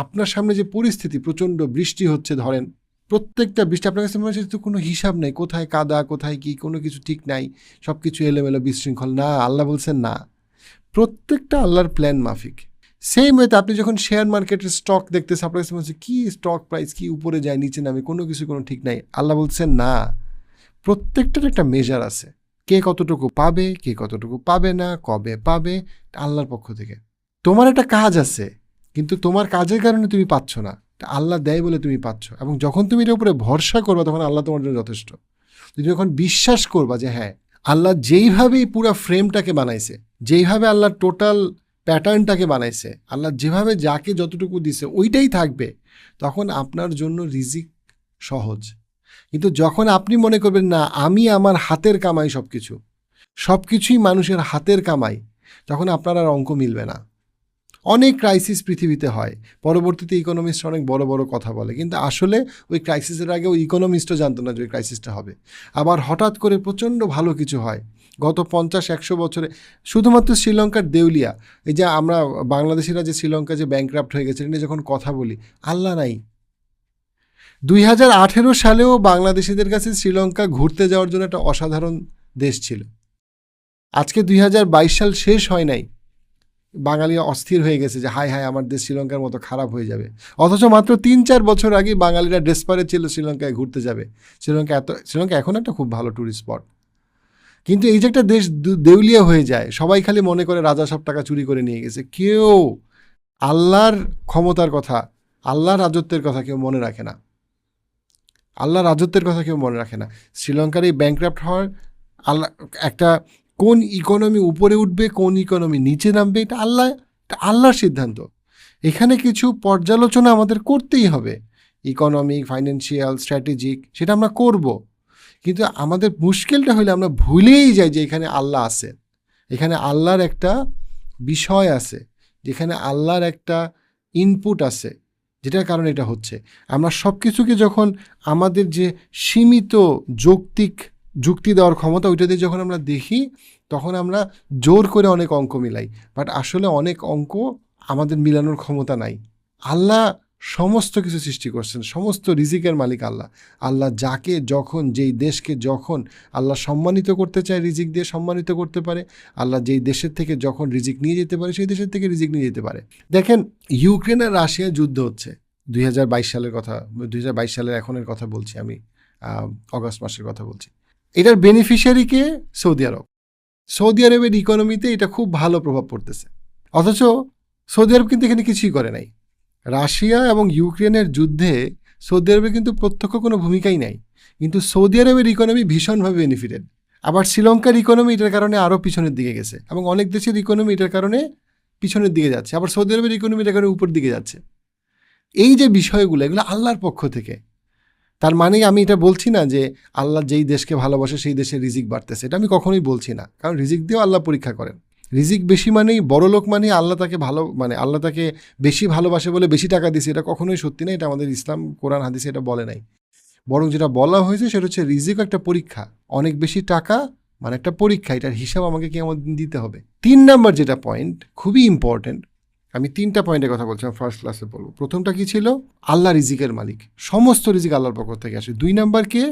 আপনার সামনে যে পরিস্থিতি, প্রচণ্ড বৃষ্টি হচ্ছে, ধরেন প্রত্যেকটা বৃষ্টি আপনার কাছে মনে হচ্ছে তো কোনো হিসাব নেই, কোথায় কাদা, কোথায় কি, কোনো কিছু ঠিক নাই, সব কিছু এলোমেলো বিশৃঙ্খল। না, আল্লাহ বলছেন না, প্রত্যেকটা আল্লাহর প্ল্যান মাফিক। সেম ওয়েতে আপনি যখন শেয়ার মার্কেটের স্টক দেখতেছেন, আপনার কাছে মনে হচ্ছে কি স্টক প্রাইস কি উপরে যায় নিচে নামে, কোনো কিছু কোনো ঠিক নাই। আল্লাহ বলছেন না, প্রত্যেকটার একটা মেজার আছে। কে কতটুকু পাবে, কে কতটুকু পাবে না, কবে পাবে, আল্লাহর পক্ষ থেকে। তোমার একটা কাজ আছে, কিন্তু তোমার কাজের কারণে তুমি পাচ্ছ না, আল্লাহ দেয় বলে তুমি পাচ্ছ। এবং যখন তুমি এটার উপরে ভরসা করবা তখন আল্লাহ তোমার জন্য যথেষ্ট। তুমি যখন বিশ্বাস করবা যে হ্যাঁ আল্লাহ যেইভাবেই পুরো ফ্রেমটাকে বানাইছে, যেইভাবে আল্লাহ টোটাল প্যাটার্নটাকে বানাইছে, আল্লাহ যেভাবে যাকে যতটুকু দিছে ওইটাই থাকবে, তখন আপনার জন্য রিজিক সহজ। কিন্তু যখন আপনি মনে করবেন না আমি আমার হাতের কামাই সব কিছুই মানুষের হাতের কামাই, তখন আপনার আর অঙ্ক মিলবে না। অনেক ক্রাইসিস পৃথিবীতে হয়, পরবর্তীতে ইকোনমিস্ট অনেক বড় বড় কথা বলে, কিন্তু আসলে ওই ক্রাইসিসের আগে ওই ইকোনমিস্টও জানতো না যে ওই ক্রাইসিসটা হবে। আবার হঠাৎ করে প্রচণ্ড ভালো কিছু হয়। গত 50-100 বছরে শুধুমাত্র শ্রীলঙ্কার দেউলিয়া, এই যে আমরা বাংলাদেশিরা যে শ্রীলঙ্কা যে ব্যাংক্রাফ্ট হয়ে গেছে এটা যখন কথা বলি, আল্লাহ নাই। 2018 সালেও বাংলাদেশিদের কাছে শ্রীলঙ্কা ঘুরতে যাওয়ার জন্য একটা অসাধারণ দেশ ছিল। আজকে 2022 সাল শেষ হয় নাই, বাঙালি অস্থির হয়ে গেছে যে হায় হায় আমার দেশ শ্রীলঙ্কার মতো খারাপ হয়ে যাবে। অথচ মাত্র 3-4 বছর আগে বাঙালিরা ডেসপারেট ছিল শ্রীলঙ্কায় ঘুরতে যাবে। শ্রীলঙ্কা এখন একটা খুব ভালো ট্যুরিস্ট স্পট, কিন্তু এই যে একটা দেশ দেউলিয়া হয়ে যায়, সবাই খালি মনে করে রাজা সব টাকা চুরি করে নিয়ে গেছে। কেউ আল্লাহর ক্ষমতার কথা, আল্লাহর রাজত্বের কথা কেউ মনে রাখে না। আল্লাহর রাজত্বের কথা কেউ মনে রাখে না। শ্রীলঙ্কার এই ব্যাংক্রাফ্ট হওয়ার আল্লাহ একটা, কোন ইকোনমি উপরে উঠবে কোন ইকোনমি নিচে নামবে, এটা আল্লাহর সিদ্ধান্ত। এখানে কিছু পর্যালোচনা আমাদের করতেই হবে, ইকোনমিক, ফাইন্যান্সিয়াল, স্ট্র্যাটেজিক, সেটা আমরা করব। কিন্তু আমাদের মুশকিলটা হলে আমরা ভুলেই যাই যে এখানে আল্লাহ আছে, এখানে আল্লাহর একটা বিষয় আছে, যেখানে আল্লাহর একটা ইনপুট আছে, যেটার কারণে এটা হচ্ছে। আমরা সব কিছুকে যখন আমাদের যে সীমিত যুক্তি দেওয়ার ক্ষমতা ওইটা দিয়ে যখন আমরা দেখি, তখন আমরা জোর করে অনেক অঙ্ক মিলাই, বাট আসলে অনেক অঙ্ক আমাদের মিলানোর ক্ষমতা নাই। আল্লাহ সমস্ত কিছু সৃষ্টি করছেন, সমস্ত রিজিকের মালিক আল্লাহ। আল্লাহ যাকে যখন, যেই দেশকে যখন আল্লাহ সম্মানিত করতে চায় রিজিক দিয়ে সম্মানিত করতে পারে। আল্লাহ যেই দেশের থেকে যখন রিজিক নিয়ে যেতে পারে সেই দেশের থেকে রিজিক নিয়ে যেতে পারে। দেখেন, ইউক্রেন আর রাশিয়া যুদ্ধ হচ্ছে 2022 সালের কথা, 2022 সালের এখনের কথা বলছি আমি, অগস্ট মাসের কথা বলছি। এটার বেনিফিশিয়ারিকে সৌদি আরবের ইকোনমিতে এটা খুব ভালো প্রভাব পড়তেছে। অথচ সৌদি আরব কিন্তু এখানে কিছুই করে নাই। রাশিয়া এবং ইউক্রেনের যুদ্ধে সৌদি আরবের কিন্তু প্রত্যক্ষ কোনো ভূমিকাই নাই, কিন্তু সৌদি আরবের ইকোনমি ভীষণভাবে বেনিফিটেড। আবার শ্রীলঙ্কার ইকোনমি এটার কারণে আরও পিছনের দিকে গেছে, এবং অনেক দেশের ইকোনমি এটার কারণে পিছনের দিকে যাচ্ছে, আবার সৌদি আরবের ইকোনমি এটার কারণে উপর দিকে যাচ্ছে। এই যে বিষয়গুলো, এগুলো আল্লাহর পক্ষ থেকে। তার মানে আমি এটা বলছি না যে আল্লাহ যেই দেশকে ভালোবাসে সেই দেশে রিজিক বাড়তেছে, এটা আমি কখনোই বলছি না, কারণ রিজিক দিয়েও আল্লাহ পরীক্ষা করেন। রিজিক বেশি মানেই বড়লোক, মানে আল্লাহ তাকে আল্লাহ তাকে বেশি ভালোবাসে বলে বেশি টাকা দিছে, এটা কখনোই সত্যি না। এটা আমাদের ইসলাম, কোরআন, হাদিসে এটা বলে নাই। বরং যেটা বলা হয়েছে সেটা হচ্ছে রিজিক একটা পরীক্ষা। অনেক বেশি টাকা মানে একটা পরীক্ষা, এটার হিসাব আমাকে কিয়ামত দিন দিতে হবে। 3 নাম্বার যেটা পয়েন্ট খুবই ইম্পর্টেন্ট, আমি 3টা পয়েন্টের কথা বলছিলাম, ফার্স্ট ক্লাসে বলবো। প্রথমটা কি ছিল? আল্লাহ রিজিকের মালিক, সমস্ত রিজিক আল্লাহর পক্ষ থেকে আসে। 2 নাম্বারকে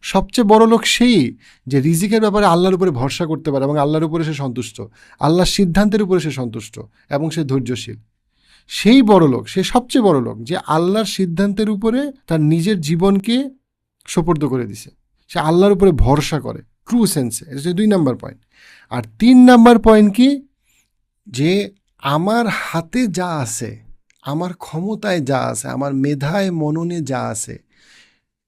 সবচেয়ে বড় লোক সেই যে রিজিকের ব্যাপারে আল্লাহর উপরে ভরসা করতে পারে এবং আল্লাহর উপরে সে সন্তুষ্ট, আল্লাহর সিদ্ধান্তের উপরে সে সন্তুষ্ট এবং সে ধৈর্যশীল। সেই বড় লোক, সে সবচেয়ে বড় লোক যে আল্লাহর সিদ্ধান্তের উপরে তার নিজের জীবনকে সোপর্দ করে দিছে, সে আল্লাহর উপরে ভরসা করে ট্রু সেন্সে। এটা হচ্ছে 2 নাম্বার পয়েন্ট। আর 3 নাম্বার পয়েন্ট কি? যে আমার হাতে যা আছে, আমার ক্ষমতায় যা আছে, আমার মেধায় মননে যা আছে,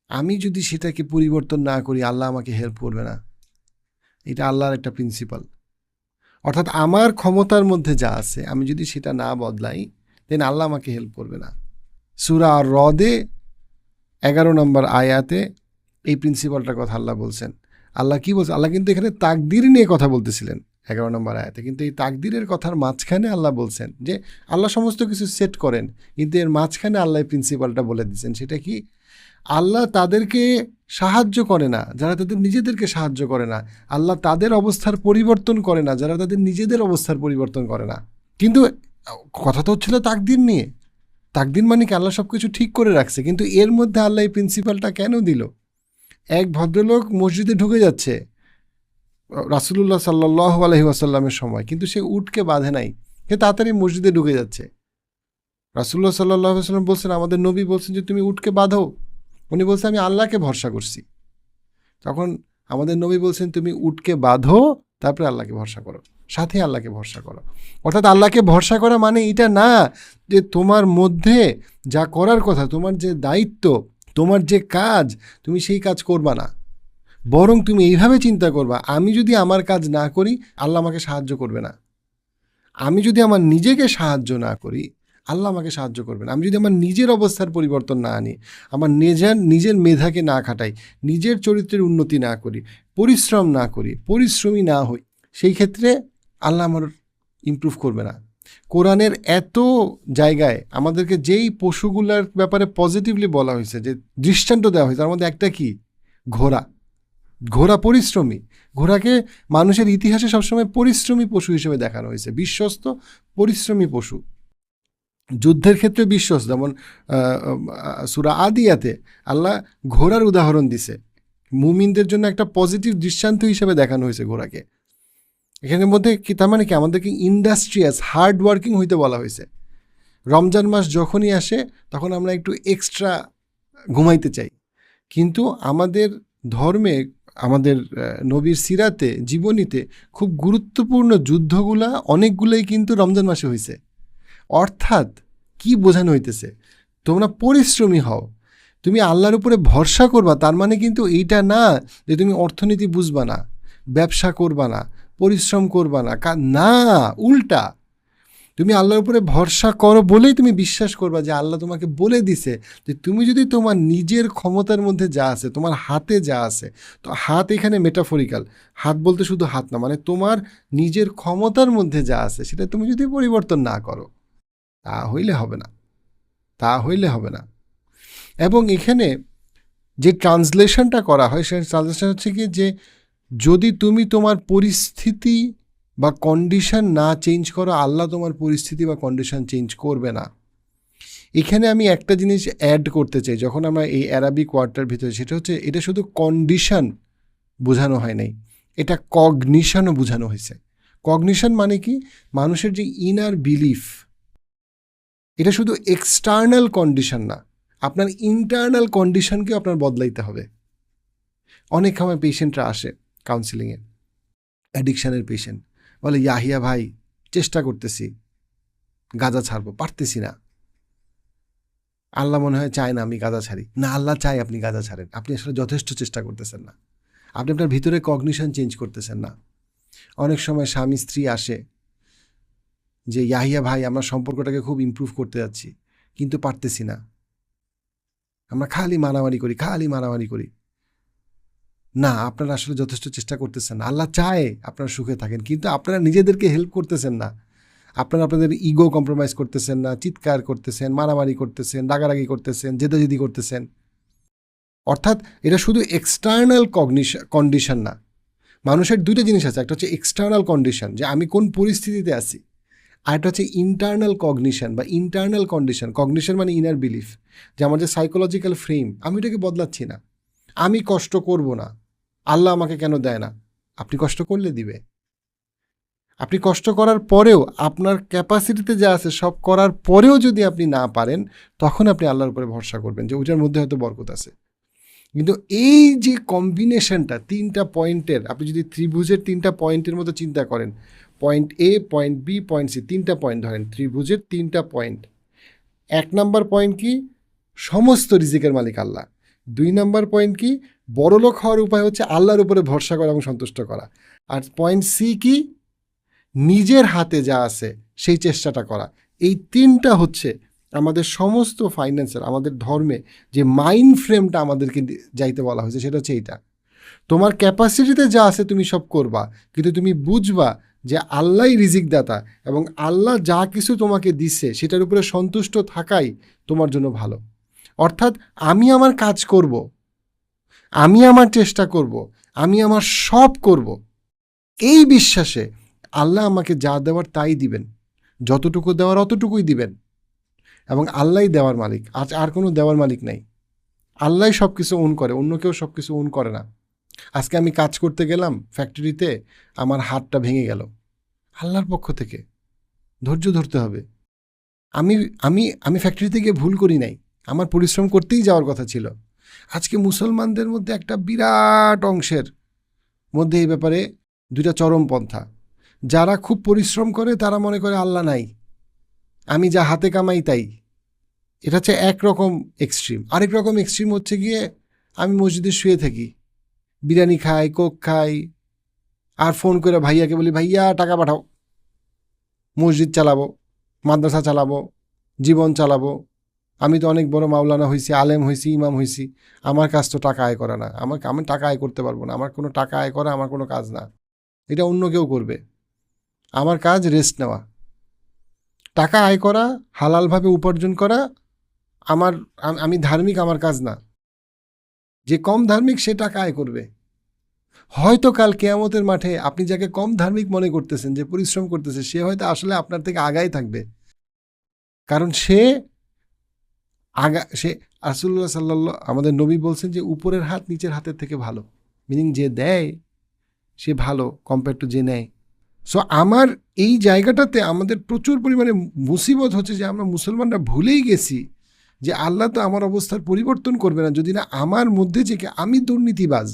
আমি যদি সেটাকে পরিবর্তন না করি আল্লাহ আমাকে হেল্প করবে না। এটা আল্লাহর একটা প্রিন্সিপাল। অর্থাৎ আমার ক্ষমতার মধ্যে যা আছে আমি যদি সেটা না বদলাই, দেন আল্লাহ আমাকে হেল্প করবে না। সূরা আর-রদে 11 নম্বর আয়াতে এই প্রিন্সিপালটার কথা আল্লাহ বলছেন। আল্লাহ কি বলছে? আল্লাহ কিন্তু এখানে তাকদীর নিয়ে কথা বলতেছিলেন 11 নম্বর আয়াতে, কিন্তু এই তাকদীরের কথার মাঝখানে আল্লাহ বলছেন যে আল্লাহ সমস্ত কিছু সেট করেন, কিন্তু এর মাঝখানে আল্লাহ প্রিন্সিপালটা বলে দিচ্ছেন। সেটা কি? আল্লাহ তাদেরকে সাহায্য করে না যারা তাদের নিজেদেরকে সাহায্য করে না। আল্লাহ তাদের অবস্থার পরিবর্তন করে না যারা তাদের নিজেদের অবস্থার পরিবর্তন করে না। কিন্তু কথা তো হচ্ছিল তাকদীর নিয়ে। তাকদীর মানে কি? আল্লাহ সব কিছু ঠিক করে রাখছে, কিন্তু এর মধ্যে আল্লাহ এই প্রিন্সিপালটা কেন দিল? এক ভদ্রলোক মসজিদে ঢুকে যাচ্ছে রাসূলুল্লাহ সাল্লাল্লাহু আলাইহি ওয়াসাল্লামের সময়, কিন্তু সে উটকে বাঁধে নাই, সে তাড়াতাড়ি মসজিদে ঢুকে যাচ্ছে। রাসূলুল্লাহ সাল্লাল্লাহু আলাইহি ওয়াসাল্লাম বলছেন, আমাদের নবী বলছেন যে তুমি উটকে বাঁধো। উনি বলছেন আমি আল্লাহকে ভরসা করছি। তখন আমাদের নবী বলছেন তুমি উটকে বাঁধো, তারপরে আল্লাহকে ভরসা করো, সাথে আল্লাহকে ভরসা করো। অর্থাৎ আল্লাহকে ভরসা করা মানে এটা না যে তোমার মধ্যে যা করার কথা, তোমার যে দায়িত্ব, তোমার যে কাজ, তুমি সেই কাজ করবা না। বরং তুমি এইভাবে চিন্তা করবা, আমি যদি আমার কাজ না করি আল্লাহ আমাকে সাহায্য করবে না। আমি যদি আমার নিজেকে সাহায্য না করি আল্লাহ আমাকে সাহায্য করবে না। আমি যদি আমার নিজের অবস্থার পরিবর্তন না আনি, আমার নিজের মেধাকে না খাটাই, নিজের চরিত্রের উন্নতি না করি, পরিশ্রম না করি, পরিশ্রমী না হই, সেই ক্ষেত্রে আল্লাহ আমার ইমপ্রুভ করবে না। কোরআনের এত জায়গায় আমাদেরকে যেই পশুগুলার ব্যাপারে পজিটিভলি বলা হয়েছে, যে দৃষ্টান্ত দেওয়া হয়েছে, তার মধ্যে একটা কি? ঘোড়া। ঘোড়া পরিশ্রমী। ঘোড়াকে মানুষের ইতিহাসে সবসময় পরিশ্রমী পশু হিসেবে দেখানো হয়েছে, বিশ্বস্ত পরিশ্রমী পশু। যুদ্ধের ক্ষেত্রে বিশ্বস্ত, যেমন সূরা আদিয়াতে আল্লাহ ঘোড়ার উদাহরণ দিছে, মুমিনদের জন্য একটা পজিটিভ দৃষ্টান্ত হিসেবে দেখানো হয়েছে ঘোড়াকে। এখানের মধ্যে কি তার মানে কি? আমাদেরকে ইন্ডাস্ট্রিয়াস, হার্ড ওয়ার্কিং হইতে বলা হয়েছে। রমজান মাস যখনই আসে তখন আমরা একটু এক্সট্রা ঘুমাইতে চাই, কিন্তু আমাদের ধর্মে, আমাদের নবীর সিরাতে, জীবনীতে খুব গুরুত্বপূর্ণ যুদ্ধগুলা অনেকগুলোই কিন্তু রমজান মাসে হয়েছে। অর্থাৎ কি বোঝানো হইতেছে? তোমরা পরিশ্রমী হও, তুমি আল্লাহর উপরে ভরসা করবা, তার মানে কিন্তু এইটা না যে তুমি অর্থনীতি বুঝবা না, ব্যবসা করবা না, পরিশ্রম করবা না। না, উল্টা, তুমি আল্লাহর উপরে ভরসা করো বলেই তুমি বিশ্বাস করবা যে আল্লাহ তোমাকে বলে দিছে যে তুমি যদি তোমার নিজের ক্ষমতার মধ্যে যা আছে, তোমার হাতে যা আছে, তো হাত এখানে মেটাফরিক্যাল, হাত বলতে শুধু হাত না, মানে তোমার নিজের ক্ষমতার মধ্যে যা আছে সেটা তুমি যদি পরিবর্তন না করো, তা হইলে হবে না, তা হইলে হবে না। এবং এখানে যে ট্রান্সলেশনটা করা হয়, সেই ট্রান্সলেশন হচ্ছে কি, যে যদি তুমি তোমার পরিস্থিতি বা কন্ডিশন না চেঞ্জ করো, আল্লাহ তোমার পরিস্থিতি বা কন্ডিশন চেঞ্জ করবে না। এখানে আমি একটা জিনিস অ্যাড করতে চাই, যখন আমরা এই অ্যারাবিক ওয়ার্ডটার ভিতরে, সেটা হচ্ছে এটা শুধু কন্ডিশন বোঝানো হয় নাই, এটা কগনিশনও বোঝানো হয়েছে। কগনিশন মানে কি? মানুষের যে ইনার বিলিফ, এটা শুধু এক্সটার্নাল কন্ডিশন না, আপনার ইন্টারনাল কন্ডিশনকেও আপনার বদলাইতে হবে। অনেক সময় পেশেন্টরা আসে কাউন্সিলিংয়ে, অ্যাডিকশানের পেশেন্ট, বলে ইয়াহিয়া ভাই চেষ্টা করতেছি, গাঁজা ছাড়বো, পারতেছি না, আল্লাহ মনে হয় চায় না আমি গাঁজা ছাড়ি। না, আল্লাহ চায় আপনি গাঁজা ছাড়েন, আপনি আসলে যথেষ্ট চেষ্টা করতেছেন না, আপনি আপনার ভিতরে কগনিশন চেঞ্জ করতেছেন না। অনেক সময় স্বামী স্ত্রী আসে যে ইয়াহিয়া ভাই আমরা সম্পর্কটাকে খুব ইমপ্রুভ করতে যাচ্ছি, কিন্তু পারতেছি না, আমরা খালি মারামারি করি। না, আপনারা আসলে যথেষ্ট চেষ্টা করতেছেন না, আল্লাহ চায় আপনারা সুখে থাকেন, কিন্তু আপনারা নিজেদেরকে হেল্প করতেছেন না, আপনারা আপনাদের ইগো কম্প্রোমাইজ করতেছেন না, চিৎকার করতেছেন, মারামারি করতেছেন, রাগারাগি করতেছেন, জেদাজেদি করতেছেন। অর্থাৎ এটা শুধু এক্সটার্নাল কন্ডিশন না। মানুষের দুটো জিনিস আছে, একটা হচ্ছে এক্সটার্নাল কন্ডিশন, যে আমি কোন পরিস্থিতিতে আছি, আর একটা হচ্ছে ইন্টারনাল কগনিশন বা ইন্টারনাল কন্ডিশন। কগনিশন মানে ইনার বিলিফ, যে আমার যে সাইকোলজিক্যাল ফ্রেম, আমি এটাকে বদলাচ্ছি না, আমি কষ্ট করব না, আল্লাহ আমাকে কেন দেয় না? আপনি কষ্ট করলে দিবে। আপনি কষ্ট করার পরেও, আপনার ক্যাপাসিটিতে যা আছে সব করার পরেও যদি আপনি না পারেন, তখন আপনি আল্লাহর উপরে ভরসা করবেন যে ওইটার মধ্যে হয়তো বরকত আছে। কিন্তু এই যে কম্বিনেশনটা তিনটা পয়েন্টের, আপনি যদি ত্রিভুজের তিনটা পয়েন্টের মতো চিন্তা করেন, পয়েন্ট এ, পয়েন্ট বি, পয়েন্ট সি, তিনটা পয়েন্ট ধরেন ত্রিভুজের তিনটা পয়েন্ট। 1 নাম্বার পয়েন্ট কি? সমস্ত রিজিকের মালিক আল্লাহ। 2 নাম্বার পয়েন্ট কি? বড়লোক হওয়ার উপায় হচ্ছে আল্লাহর উপরে ভরসা করা এবং সন্তুষ্ট করা। আর পয়েন্ট সি কি? নিজের হাতে যা আছে সেই চেষ্টাটা করা। এই তিনটা হচ্ছে আমাদের সমস্ত ফাইন্যান্সের, আমাদের ধর্মে যে মাইন্ড ফ্রেমটা আমাদেরকে যাইতে বলা হয়েছে, সেটা হচ্ছে এইটা। তোমার ক্যাপাসিটিতে যা আছে তুমি সব করবা, কিন্তু তুমি বুঝবা যে আল্লাহই রিজিক দাতা, এবং আল্লাহ যা কিছু তোমাকে দিচ্ছে সেটার উপরে সন্তুষ্ট থাকাই তোমার জন্য ভালো। অর্থাৎ আমি আমার কাজ করব, আমি আমার চেষ্টা করব, আমি আমার সব করব, এই বিশ্বাসে আল্লাহ আমাকে যা দেওয়ার তাই দিবেন, যতটুকু দেওয়ার অতটুকুই দিবেন, এবং আল্লাহই দেওয়ার মালিক, আজ আর কোনো দেওয়ার মালিক নেই। আল্লাহই সব কিছু ওন করে, অন্য কেউ সব কিছু ওন করে না। আজকে আমি কাজ করতে গেলাম ফ্যাক্টরিতে, আমার হাতটা ভেঙে গেল, আল্লাহর পক্ষ থেকে, ধৈর্য ধরতে হবে। আমি আমি আমি ফ্যাক্টরিতে গিয়ে ভুল করি নাই, আমার পরিশ্রম করতেই যাওয়ার কথা ছিল। আজকে মুসলমানদের মধ্যে একটা বিরাট অংশের মধ্যে এই ব্যাপারে দুইটা চরমপন্থা। যারা খুব পরিশ্রম করে তারা মনে করে আল্লাহ নাই, আমি যা হাতে কামাই তাই। এটা হচ্ছে একরকম এক্সট্রিম। আরেক রকম এক্সট্রিম হচ্ছে গিয়ে আমি মসজিদে শুয়ে থাকি, বিরিয়ানি খাই, কোক খাই, আর ফোন করে ভাইয়াকে বলি ভাইয়া টাকা পাঠাও, মসজিদ চালাবো, মাদ্রাসা চালাবো, জীবন চালাবো। আমি তো অনেক বড় মাওলানা হয়েছি, আলেম হয়েছি, ইমাম হয়েছি, আমার কাজ তো টাকা আয় করা না, আমি টাকা আয় করতে পারবো না, আমার কোনো টাকা আয় করা আমার কোনো কাজ না, এটা অন্য কেউ করবে। আমার কাজ রেস্ট নেওয়া। টাকা আয় করা, হালালভাবে উপার্জন করা আমি ধার্মিক, আমার কাজ না। যে কম ধার্মিক সে টাকা আয় করবে। হয়তো কাল কেয়ামতের মাঠে আপনি যাকে কম ধার্মিক মনে করতেছেন, যে পরিশ্রম করতেছে, সে হয়তো আসলে আপনার থেকে আগাই থাকবে, কারণ সে রাসূলুল্লাহ সাল্লাল্লাহু আমাদের নবী বলছেন যে উপরের হাত নিচের হাতের থেকে ভালো, মিনিং যে দেয় সে ভালো কম্পেয়ার টু যে নেয়। সো আমার এই জায়গাটাতে আমাদের প্রচুর পরিমাণে মুসিবত হচ্ছে যে আমরা মুসলমানরা ভুলেই গেছি যে আল্লাহ তো আমার অবস্থার পরিবর্তন করবে না যদি না আমার মধ্যে যে আমি দুর্নীতিবাজ,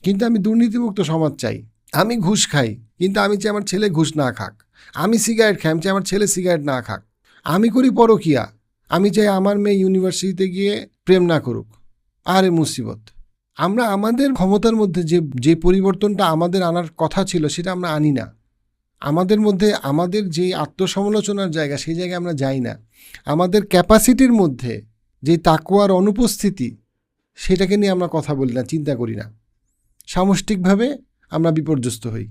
কিন্তু আমি দুর্নীতিমুক্ত সমাজ চাই। আমি ঘুষ খাই, কিন্তু আমি চাই আমার ছেলে ঘুষ না খাক। আমি সিগারেট খাই, আমি চাই আমার ছেলে সিগারেট না খাক। আমি করি পরকিয়া, আমি চাই আমার মেয়ে ইউনিভার্সিটিতে গিয়ে প্রেম না করুক। আরে মুসিবত। আমরা আমাদের ক্ষমতার মধ্যে যে পরিবর্তনটা আমাদের আনার কথা ছিল সেটা আমরা আনি না। আমাদের মধ্যে আমাদের যে আত্মসমালোচনার জায়গা, সেই জায়গায় আমরা যাই না। আমাদের ক্যাপাসিটির মধ্যে যে তাকওয়ার অনুপস্থিতি, সেটাকে নিয়ে আমরা কথা বলি না, চিন্তা করি না। সামষ্টিকভাবে আমরা বিপর্যস্ত হই,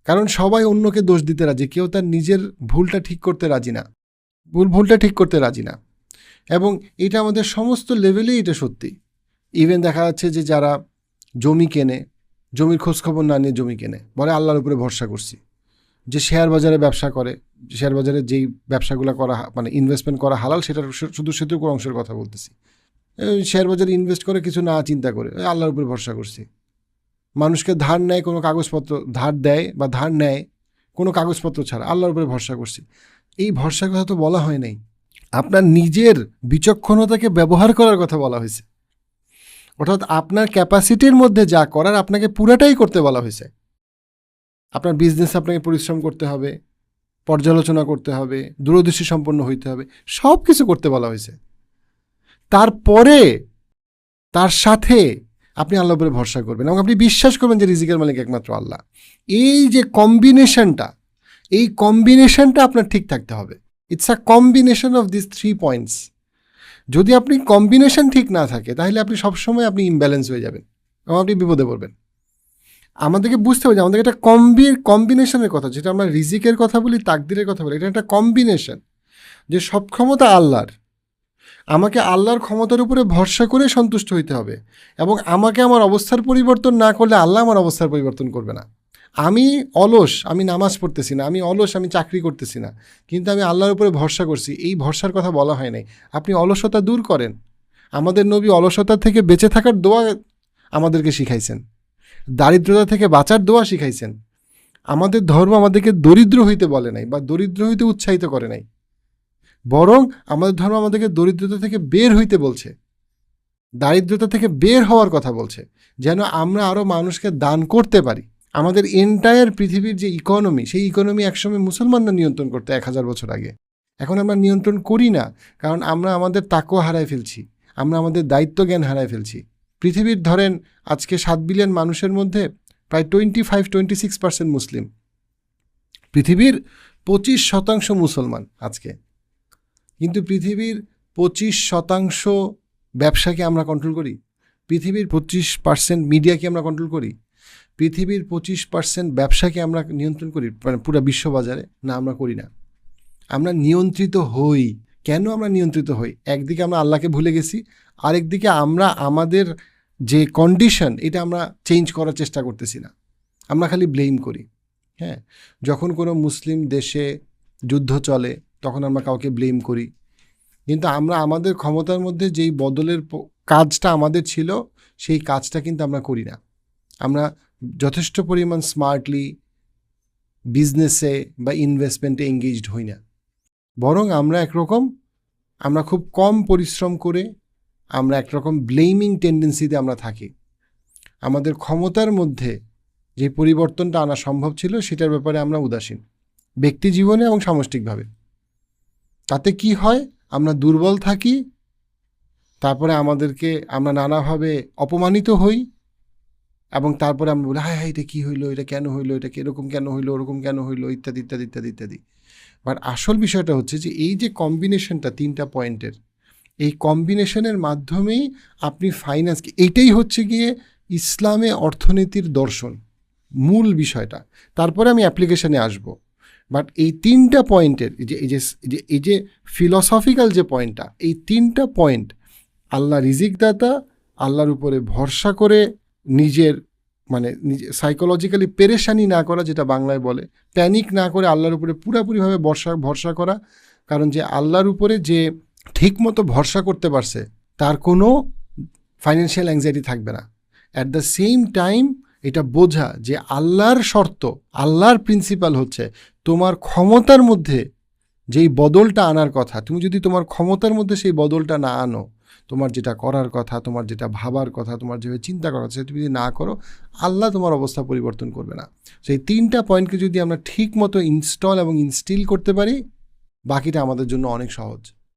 কারণ সবাই অন্যকে দোষ দিতে রাজি, কেউ তার নিজের ভুলটা ঠিক করতে রাজি না, ভুলটা ঠিক করতে রাজি না। এবং এটা আমাদের সমস্ত লেভেলেই এটা সত্যি। ইভেন দেখা যাচ্ছে যে যারা জমি কেনে, জমির খোঁজখবর না নিয়ে জমি কেনে, বলে আল্লাহর উপরে ভরসা করছি। যে শেয়ার বাজারে ব্যবসা করে, শেয়ার বাজারে যেই ব্যবসাগুলো করা মানে ইনভেস্টমেন্ট করা হালাল, সেটার শুধু সেটুকু অংশের কথা বলতেছি। শেয়ার বাজারে ইনভেস্ট করে কিছু না চিন্তা করে আল্লাহর উপরে ভরসা করছি। মানুষকে ধার নেয় কোনো কাগজপত্র, ধার দেয় বা ধার নেয় কোনো কাগজপত্র ছাড়া, আল্লাহর উপরে ভরসা করছি। এই ভরসার কথা তো বলা হয় নাই, আপনার নিজের বিচক্ষণতাকে ব্যবহার করার কথা বলা হয়েছে। অর্থাৎ আপনার ক্যাপাসিটির মধ্যে যা করার আপনাকে পুরাটাই করতে বলা হয়েছে। আপনার বিজনেস আপনাকে পরিশ্রম করতে হবে, পর্যালোচনা করতে হবে, দূরদৃষ্টি সম্পন্ন হইতে হবে, সব কিছু করতে বলা হয়েছে। তারপরে তার সাথে আপনি আল্লাহর উপরে ভরসা করবেন এবং আপনি বিশ্বাস করবেন যে রিজিকের মালিক একমাত্র আল্লাহ। এই যে কম্বিনেশনটা, এই কম্বিনেশনটা আপনার ঠিক থাকতে হবে। It's a combination of this 3 points. যদি আপনি কম্বিনেশন ঠিক না থাকে, তাহলে আপনি সবসময় আপনি ইমব্যালেন্স হয়ে যাবেন এবং আপনি বিপদে পড়বেন। আমাদেরকে বুঝতে হবে যে আমাদের একটা কম্বিনেশনের কথা, যেটা আমরা রিজিকের কথা বলি, তাকদিরের কথা বলি, এটা একটা কম্বিনেশন। যে সব ক্ষমতা আল্লাহর, আমাকে আল্লাহর ক্ষমতার উপরে ভরসা করে সন্তুষ্ট হইতে হবে এবং আমাকে আমার অবস্থার পরিবর্তন না করলে আল্লাহ আমার অবস্থার পরিবর্তন করবে না। আমি অলস, আমি নামাজ পড়তেছি না, আমি অলস, আমি চাকরি করতেছি না, কিন্তু আমি আল্লাহর উপরে ভরসা করছি, এই ভরসার কথা বলা হয় নাই। আপনি অলসতা দূর করেন। আমাদের নবী অলসতা থেকে বেঁচে থাকার দোয়া আমাদেরকে শিখাইছেন, দারিদ্রতা থেকে বাঁচার দোয়া শিখাইছেন। আমাদের ধর্ম আমাদেরকে দরিদ্র হইতে বলে নাই বা দরিদ্র হইতে উৎসাহিত করে নাই, বরং আমাদের ধর্ম আমাদেরকে দরিদ্রতা থেকে বের হইতে বলছে, দারিদ্রতা থেকে বের হওয়ার কথা বলছে, যেন আমরা আরও মানুষকে দান করতে পারি। আমাদের এন্টায়ার পৃথিবীর যে ইকোনমি, সেই ইকোনমি একসময় মুসলমানরা নিয়ন্ত্রণ করতে 1000 বছর আগে। এখন আমরা নিয়ন্ত্রণ করি না, কারণ আমরা আমাদের তাকওয়া হারায় ফেলছি, আমরা আমাদের দায়িত্ব জ্ঞান হারায় ফেলছি। পৃথিবীর ধরেন আজকে 7 বিলিয়ন মানুষের মধ্যে প্রায় 25-26% মুসলিম। পৃথিবীর 25% মুসলমান আজকে, কিন্তু পৃথিবীর 25% ব্যবসাকে আমরা কন্ট্রোল করি, পৃথিবীর 25% মিডিয়াকে আমরা কন্ট্রোল করি, পৃথিবীর 25% ব্যবসাকে আমরা নিয়ন্ত্রণ করি, মানে পুরো বিশ্ববাজারে না, আমরা করি না। আমরা নিয়ন্ত্রিত হই। কেন আমরা নিয়ন্ত্রিত হই? একদিকে আমরা আল্লাহকে ভুলে গেছি, আরেকদিকে আমরা আমাদের যে কন্ডিশন, এটা আমরা চেঞ্জ করার চেষ্টা করতেছি না, আমরা খালি ব্লেম করি। হ্যাঁ, যখন কোনো মুসলিম দেশে যুদ্ধ চলে তখন আমরা কাউকে ব্লেম করি, কিন্তু আমরা আমাদের ক্ষমতার মধ্যে যেই বদলের কাজটা আমাদের ছিল, সেই কাজটা কিন্তু আমরা করি না। আমরা যথেষ্ট পরিমাণ স্মার্টলি বিজনেসে বা ইনভেস্টমেন্টে এঙ্গেজড হই না। বরং আমরা খুব কম পরিশ্রম করে আমরা একরকম ব্লেমিং টেন্ডেন্সিতে আমরা থাকি। আমাদের ক্ষমতার মধ্যে যে পরিবর্তনটা আনা সম্ভব ছিল সেটার ব্যাপারে আমরা উদাসীন, ব্যক্তি জীবনে এবং সামষ্টিকভাবে। তাতে কি হয়, আমরা দুর্বল থাকি, তারপরে আমরা নানাভাবে অপমানিত হই, এবং তারপরে আমরা বলি হ্যাঁ এটা কী হইলো, এটা কেন হইলো, এটা এরকম কেন হইলো, ওরকম কেন হইলো, ইত্যাদি ইত্যাদি ইত্যাদি ইত্যাদি। বাট আসল বিষয়টা হচ্ছে যে এই যে কম্বিনেশনটা 3টা পয়েন্টের, এই কম্বিনেশনের মাধ্যমেই আপনি ফাইন্যান্সকে, এইটাই হচ্ছে গিয়ে ইসলামে অর্থনীতির দর্শন, মূল বিষয়টা। তারপরে আমি অ্যাপ্লিকেশনে আসব। বাট এই 3টা পয়েন্টের এই যে ফিলসফিক্যাল যে পয়েন্টটা, এই 3টা পয়েন্ট, আল্লাহ রিজিকদাতা, আল্লাহর উপরে ভরসা করে নিজে সাইকোলজিক্যালি পেরেশানি না করা, যেটা বাংলায় বলে, প্যানিক না করে আল্লাহর উপরে পুরোপুরিভাবে ভরসা করা। কারণ যে আল্লাহর উপরে যে ঠিকমতো ভরসা করতে পারছে তার কোনো ফাইন্যান্সিয়াল অ্যাংজাইটি থাকবে না। অ্যাট দ্য সেম টাইম এটা বোঝা যে আল্লাহর শর্ত, আল্লাহর প্রিন্সিপাল হচ্ছে তোমার ক্ষমতার মধ্যে যেই বদলটা আনার কথা, তুমি যদি তোমার ক্ষমতার মধ্যে সেই বদলটা না আনো, তোমার যেটা করার কথা, তোমার যেটা ভাবার কথা, তোমার যেভাবে চিন্তা করার কথা, সেটা তুমি যদি না করো, আল্লাহ তোমার অবস্থা পরিবর্তন করবে না। সেই 3টা পয়েন্টকে যদি আমরা ঠিক মতো ইনস্টল এবং ইনস্টিল করতে পারি, বাকিটা আমাদের জন্য অনেক সহজ।